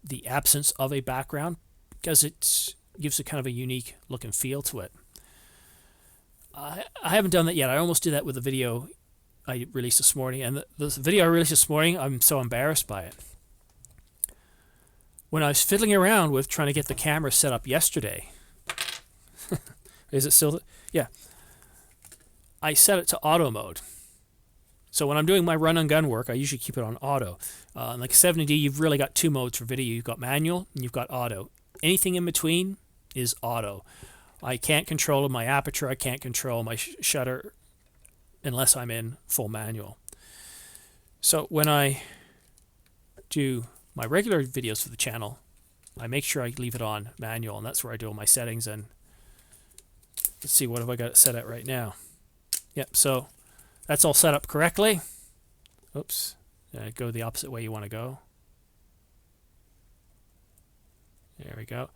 the absence of a background, because it gives a kind of a unique look and feel to it. I haven't done that yet. I almost did that with the video I released this morning. And the video I released this morning, I'm so embarrassed by it. When I was fiddling around with trying to get the camera set up yesterday, is it still? Yeah. I set it to auto mode. So when I'm doing my run and gun work, I usually keep it on auto. Like 70D, you've really got two modes for video. You've got manual and you've got auto. Anything in between is auto. I can't control my aperture. I can't control my shutter unless I'm in full manual. So when I do my regular videos for the channel, I make sure I leave it on manual, and that's where I do all my settings. And let's see, what have I got it set at right now? Yep, so that's all set up correctly. Oops, go the opposite way you want to go. There we go.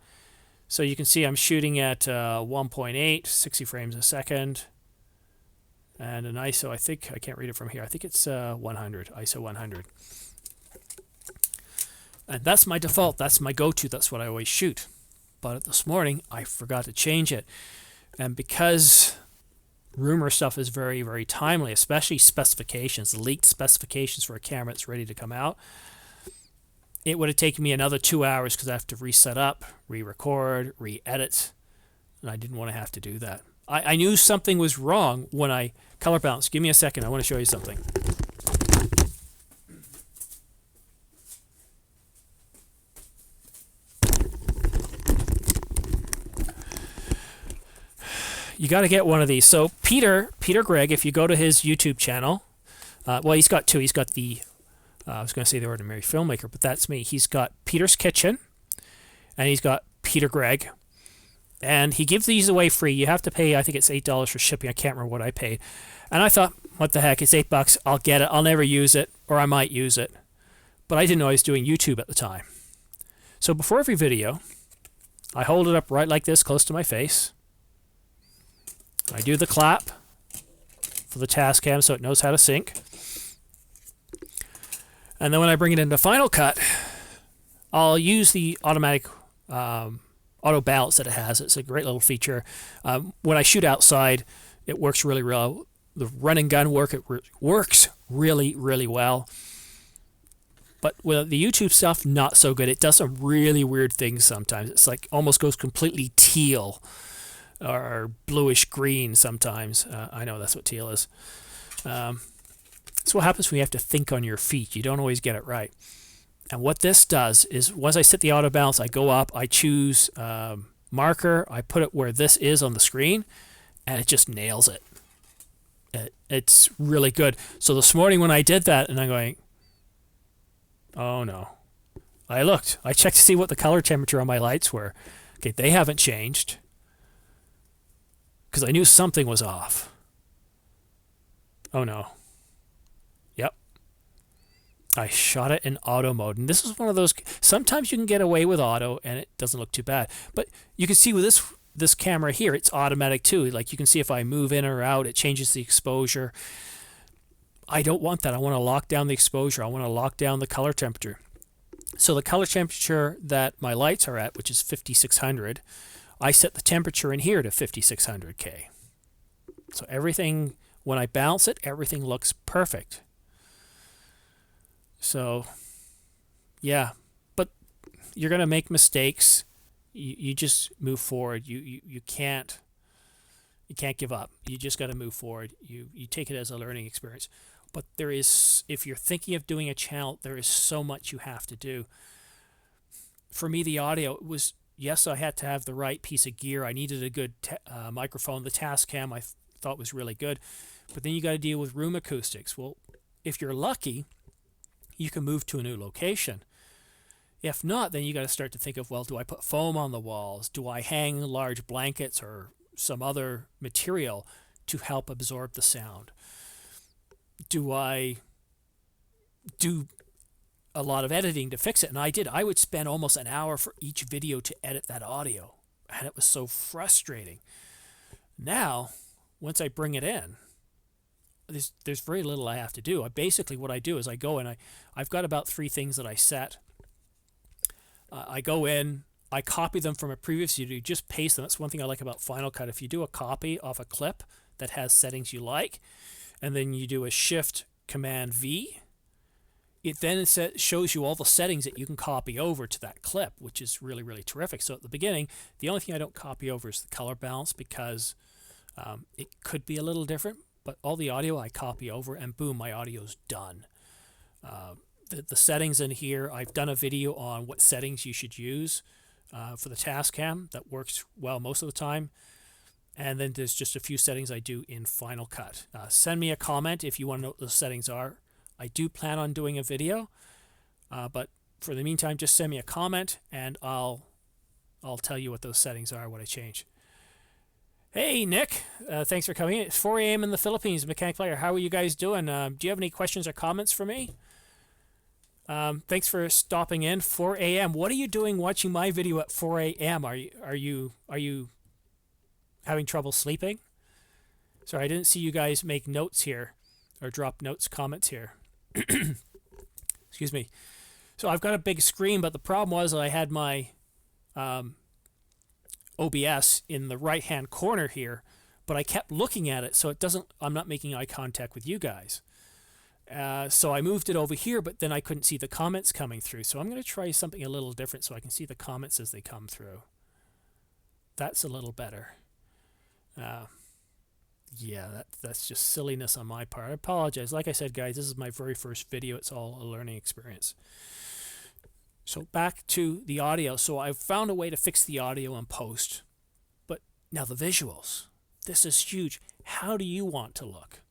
So you can see I'm shooting at 1.8, 60 frames a second. And an ISO, I think, I can't read it from here. I think it's 100, ISO 100. And that's my default. That's my go-to. That's what I always shoot. But this morning, I forgot to change it. And because rumor stuff is very, very timely, especially specifications, leaked specifications for a camera that's ready to come out, it would have taken me another 2 hours because I have to reset up, re-record, re-edit, and I didn't want to have to do that. I knew something was wrong when I color balanced. Give me a second. I want to show you something. You got to get one of these. So Peter Gregg, if you go to his YouTube channel, well, he's got two. He's got the, I was going to say the Ordinary Filmmaker, but that's me. He's got Peter's Kitchen, and he's got Peter Gregg. And he gives these away free. You have to pay, I think it's $8 for shipping. I can't remember what I paid. And I thought, what the heck, it's $8. I'll get it. I'll never use it, or I might use it. But I didn't know I was doing YouTube at the time. So before every video, I hold it up right like this, close to my face. I do the clap for the Tascam so it knows how to sync. And then when I bring it into Final Cut, I'll use the automatic auto balance that it has. It's a great little feature. When I shoot outside, it works really well. The run and gun works really, really well. But with the YouTube stuff, not so good. It does some really weird things sometimes. It's like almost goes completely teal or bluish green sometimes. I know that's what teal is. That's what happens when you have to think on your feet. You don't always get it right. And what this does is once I set the auto balance, I go up, I choose marker, I put it where this is on the screen, and it just nails it. It's really good. So this morning when I did that, and I'm going, oh no. I checked to see what the color temperature on my lights were. Okay, they haven't changed because I knew something was off. Oh no. Yep. I shot it in auto mode, and this is one of those, sometimes you can get away with auto and it doesn't look too bad, but you can see with this camera here, it's automatic too. Like you can see if I move in or out, it changes the exposure. I don't want that. I want to lock down the exposure. I want to lock down the color temperature. So the color temperature that my lights are at, which is 5600, I set the temperature in here to 5600K. So everything, when I balance it, everything looks perfect. So yeah, but you're going to make mistakes. You just move forward. You can't give up. You just got to move forward. You take it as a learning experience. But there is, if you're thinking of doing a channel, there is so much you have to do. For me, the audio was, yes, I had to have the right piece of gear. I needed a good microphone. The Tascam I thought was really good. But then you got to deal with room acoustics. Well, if you're lucky, you can move to a new location. If not, then you got to start to think of, well, do I put foam on the walls? Do I hang large blankets or some other material to help absorb the sound? Do I do a lot of editing to fix it? And I did. I would spend almost an hour for each video to edit that audio, and it was so frustrating. Now, once I bring it in, there's very little I have to do. Basically what I do is I go and I've got about 3 things that I set. I go in, I copy them from a previous video, just paste them. That's one thing I like about Final Cut. If you do a copy off a clip that has settings you like, and then you do a Shift Command V, it then shows you all the settings that you can copy over to that clip, which is really, really terrific. So at the beginning, the only thing I don't copy over is the color balance because it could be a little different, but all the audio I copy over and boom, my audio's done. The settings in here, I've done a video on what settings you should use for the Tascam. That works well most of the time. And then there's just a few settings I do in Final Cut. Send me a comment if you want to know what those settings are. I do plan on doing a video, but for the meantime, just send me a comment and I'll tell you what those settings are, what I change. Hey, Nick, thanks for coming in. It's 4 a.m. in the Philippines, Mechanic Player. How are you guys doing? Do you have any questions or comments for me? Thanks for stopping in. 4 a.m. What are you doing watching my video at 4 a.m.? Are you having trouble sleeping? Sorry, I didn't see you guys make notes here or drop notes, comments here. Excuse me. So I've got a big screen, but the problem was I had my OBS in the right-hand corner here, but I kept looking at it, so it doesn't. I'm not making eye contact with you guys. So I moved it over here, but then I couldn't see the comments coming through. So I'm going to try something a little different so I can see the comments as they come through. That's a little better. Yeah, that's just silliness on my part. I apologize. Like I said, guys, this is my very first video. It's all a learning experience. So back to the audio. So I've found a way to fix the audio in post. But now the visuals. This is huge. How do you want to look?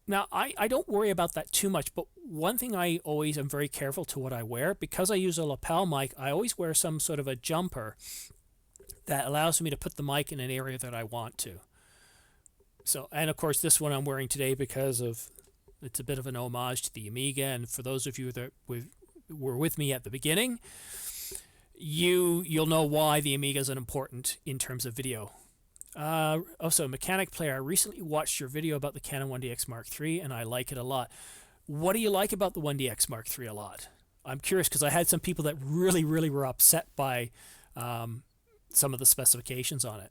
Now, I don't worry about that too much, but one thing I always am very careful to what I wear. Because I use a lapel mic, I always wear some sort of a jumper that allows me to put the mic in an area that I want to. So, and of course, this one I'm wearing today because of it's a bit of an homage to the Amiga. And for those of you that were with me at the beginning, you'll know why the Amiga is important in terms of video. Also, Mechanic Player, I recently watched your video about the Canon 1DX Mark III, and I like it a lot. What do you like about the 1DX Mark III a lot? I'm curious because I had some people that really, really were upset by some of the specifications on it.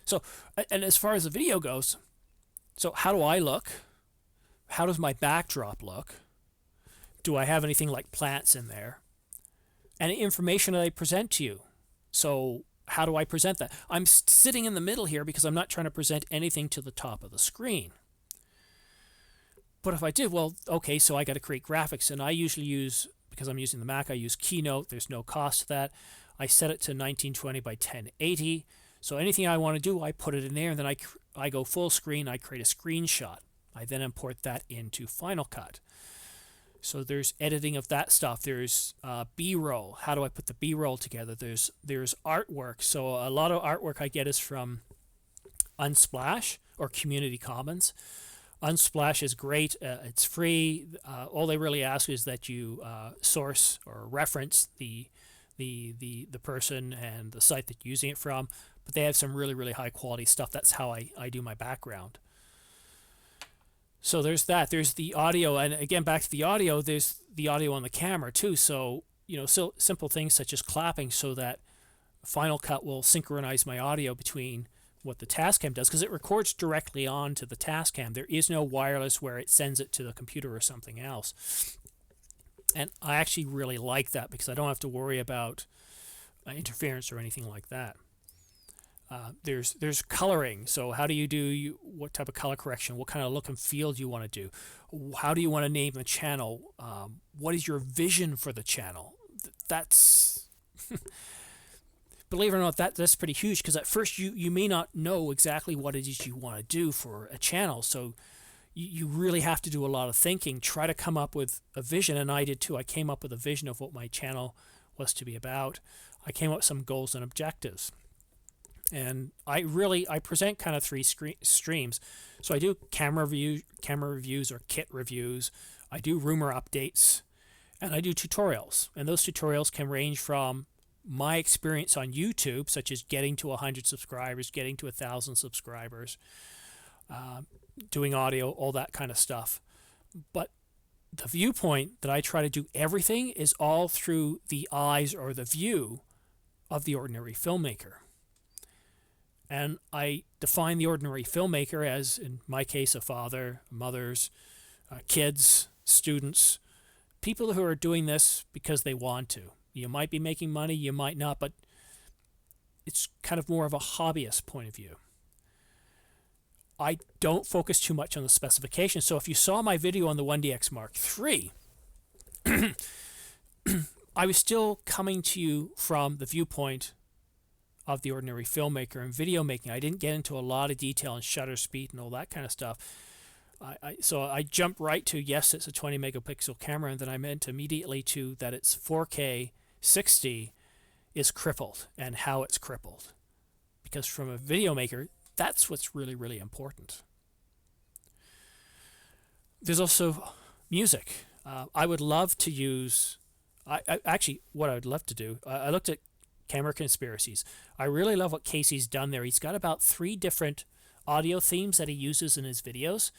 So, and as far as the video goes, so how do I look? How does my backdrop look? Do I have anything like plants in there? And information that I present to you. So how do I present that? I'm sitting in the middle here because I'm not trying to present anything to the top of the screen. But if I did, well, okay, so I got to create graphics. And I usually use, because I'm using the Mac, I use Keynote. There's no cost to that. I set it to 1920 by 1080. So anything I want to do, I put it in there. And then I go full screen. I create a screenshot. I then import that into Final Cut. So there's editing of that stuff. There's B-roll. How do I put the B-roll together? There's artwork. So a lot of artwork I get is from Unsplash or Community Commons. Unsplash is great. It's free. All they really ask is that you source or reference the person and the site that you're using it from. But they have some really, really high quality stuff. That's how I do my background. So there's that. There's the audio, and again, back to the audio. There's the audio on the camera too. So so simple things such as clapping, so that Final Cut will synchronize my audio between what the Tascam does, because it records directly onto the Tascam. There is no wireless where it sends it to the computer or something else. And I actually really like that because I don't have to worry about interference or anything like that. There's coloring. So how do you do what type of color correction? What kind of look and feel do you want to do? How do you want to name the channel? What is your vision for the channel? That's believe it or not, that's pretty huge, because at first you may not know exactly what it is you want to do for a channel. So you really have to do a lot of thinking, try to come up with a vision. And I did too. I came up with a vision of what my channel was to be about. I came up with some goals and objectives. And I present kind of three streams. So I do camera reviews or kit reviews. I do rumor updates, and I do tutorials. And those tutorials can range from my experience on YouTube, such as getting to 100 subscribers, getting to 1,000 subscribers, doing audio, all that kind of stuff. But the viewpoint that I try to do everything is all through the eyes or the view of the ordinary filmmaker. And I define the ordinary filmmaker as, in my case, a father, mothers, kids, students, people who are doing this because they want to. You might be making money, you might not, but it's kind of more of a hobbyist point of view. I don't focus too much on the specifications. So if you saw my video on the 1DX Mark III, I was still coming to you from the viewpoint of the ordinary filmmaker and video making. I didn't get into a lot of detail on shutter speed and all that kind of stuff. So I jumped right to, yes, it's a 20 megapixel camera, and then I went immediately to that it's 4K 60 is crippled and how it's crippled. Because from a video maker, that's what's really, really important. There's also music. I would love to use, actually, what I would love to do, I looked at Camera Conspiracies. I really love what Casey's done there. He's got about 3 different audio themes that he uses in his videos,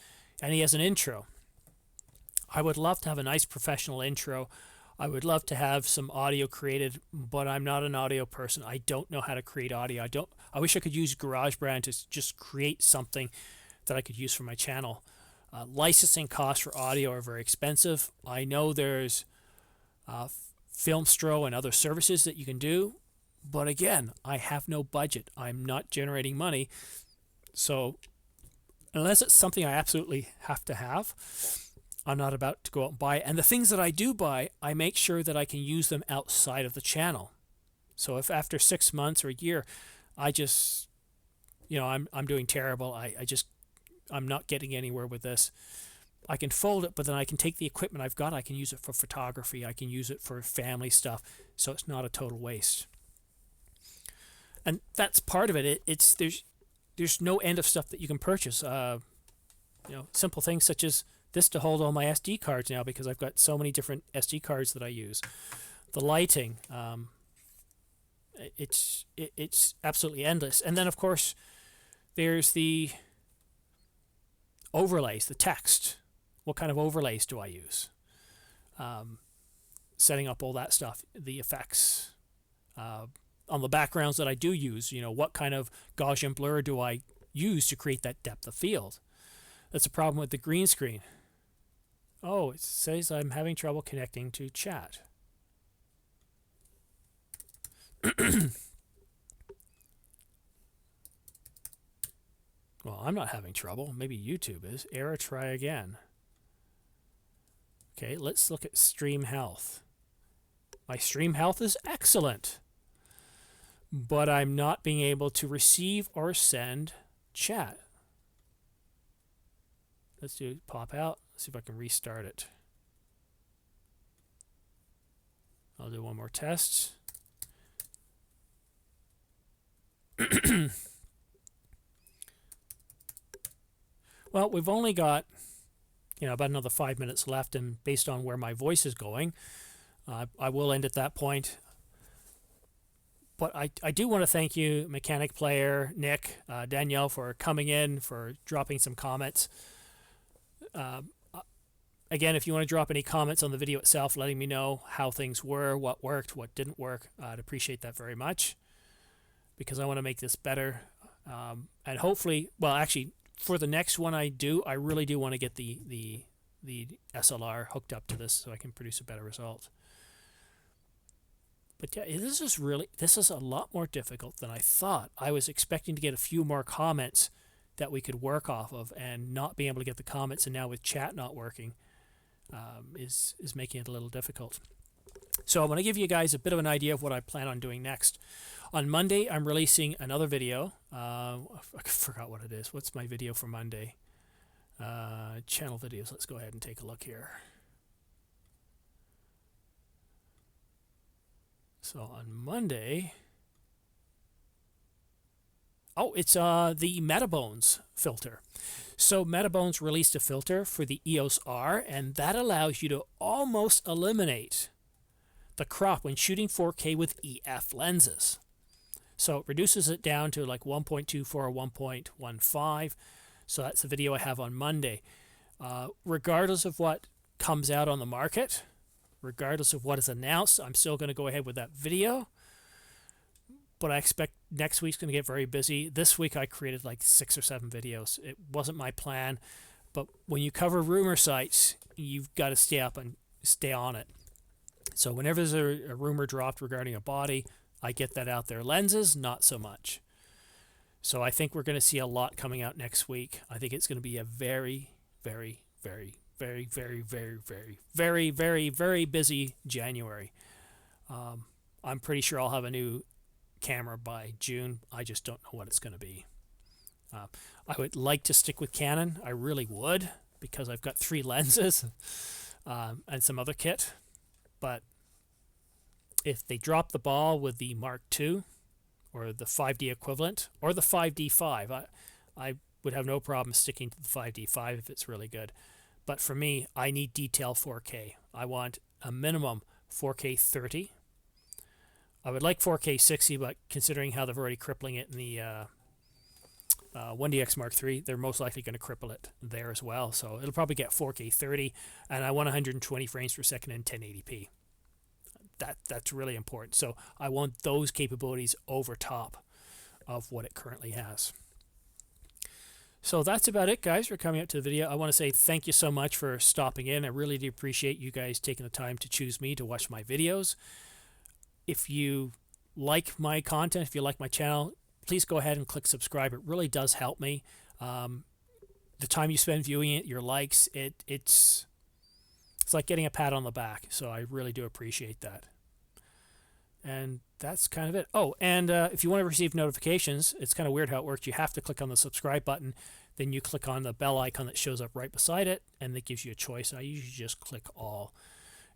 and he has an intro. I would love to have a nice professional intro. I would love to have some audio created, but I'm not an audio person. I don't know how to create audio. I wish I could use GarageBand to just create something that I could use for my channel. Licensing costs for audio are very expensive. I know there's Filmstro and other services that you can do, but again, I have no budget. I'm not generating money. So unless it's something I absolutely have to have, I'm not about to go out and buy it. And the things that I do buy, I make sure that I can use them outside of the channel. So if after 6 months or a year, I just, I'm doing terrible, I'm not getting anywhere with this, I can fold it, but then I can take the equipment I've got, I can use it for photography, I can use it for family stuff, so it's not a total waste. And that's part of it. There's there's no end of stuff that you can purchase. Simple things such as this to hold all my SD cards now, because I've got so many different SD cards that I use. The lighting, it's absolutely endless. And then of course there's the overlays, the text. What kind of overlays do I use? Setting up all that stuff, the effects, on the backgrounds that I do use. What kind of Gaussian blur do I use to create that depth of field? That's a problem with the green screen. Oh, it says I'm having trouble connecting to chat. Well, I'm not having trouble. Maybe YouTube is. Error, try again. Okay, let's look at stream health. My stream health is excellent, but I'm not being able to receive or send chat. Let's do pop out. Let's see if I can restart it. I'll do one more test. Well, we've only got about another 5 minutes left, and based on where my voice is going, I will end at that point. But I do want to thank you, Mechanic Player, Nick, Danielle, for coming in, for dropping some comments. Again, if you want to drop any comments on the video itself, letting me know how things were, what worked, what didn't work, I'd appreciate that very much, because I want to make this better. And hopefully, well, actually, for the next one I really do want to get the SLR hooked up to this so I can produce a better result. But yeah, this is a lot more difficult than I thought. I was expecting to get a few more comments that we could work off of, and not being able to get the comments, and now with chat not working, is making it a little difficult. So I'm going to give you guys a bit of an idea of what I plan on doing next. On Monday, I'm releasing another video. I forgot what it is. What's my video for Monday? Channel videos. Let's go ahead and take a look here. So on Monday, it's the Metabones filter. So Metabones released a filter for the EOS R, and that allows you to almost eliminate the crop when shooting 4K with EF lenses. So it reduces it down to like 1.24 or 1.15. So that's the video I have on Monday. Regardless of what comes out on the market, regardless of what is announced, I'm still going to go ahead with that video. But I expect next week's going to get very busy. This week I created like 6 or 7 videos. It wasn't my plan, but when you cover rumor sites, you've got to stay up and stay on it. So whenever there's a rumor dropped regarding a body, I get that out there. Lenses, not so much. So I think we're going to see a lot coming out next week. I think it's going to be a very, very, very, very, very, very, very, very, very, very busy January. I'm pretty sure I'll have a new camera by June. I just don't know what it's going to be. I would like to stick with Canon. I really would, because I've got 3 lenses and some other kit. But if they drop the ball with the Mark II or the 5D equivalent or the 5D5, I would have no problem sticking to the 5D5 if it's really good. But for me, I need detail 4K. I want a minimum 4K 30. I would like 4K 60, but considering how they're already crippling it in the 1DX Mark III, they're most likely going to cripple it there as well. So it'll probably get 4K 30, and I want 120 frames per second in 1080p. That's really important. So I want those capabilities over top of what it currently has. So that's about it, guys, for coming up to the video. I want to say thank you so much for stopping in. I really do appreciate you guys taking the time to choose me to watch my videos. If you like my content, if you like my channel, please go ahead and click subscribe. It really does help me. The time you spend viewing it, your likes, it's like getting a pat on the back. So I really do appreciate that. And that's kind of it. Oh, and if you want to receive notifications, it's kind of weird how it works. You have to click on the subscribe button, then you click on the bell icon that shows up right beside it, and that gives you a choice. I usually just click all.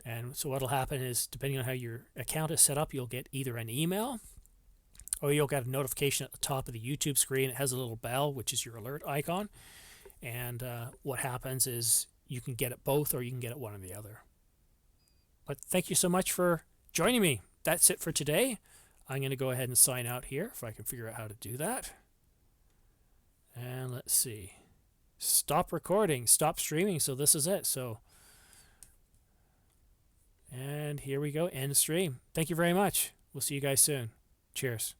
And so what'll happen is, depending on how your account is set up, you'll get either an email or you'll get a notification at the top of the YouTube screen. It has a little bell, which is your alert icon. And what happens is you can get it both, or you can get it one or the other. But thank you so much for joining me. That's it for today. I'm going to go ahead and sign out here if I can figure out how to do that. And let's see. Stop recording, stop streaming. So this is it. And here we go, end stream. Thank you very much. We'll see you guys soon. Cheers.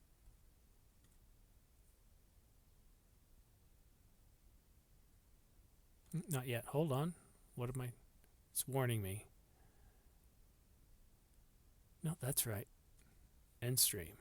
Not yet. Hold on. What am I? It's warning me. No, that's right. End stream.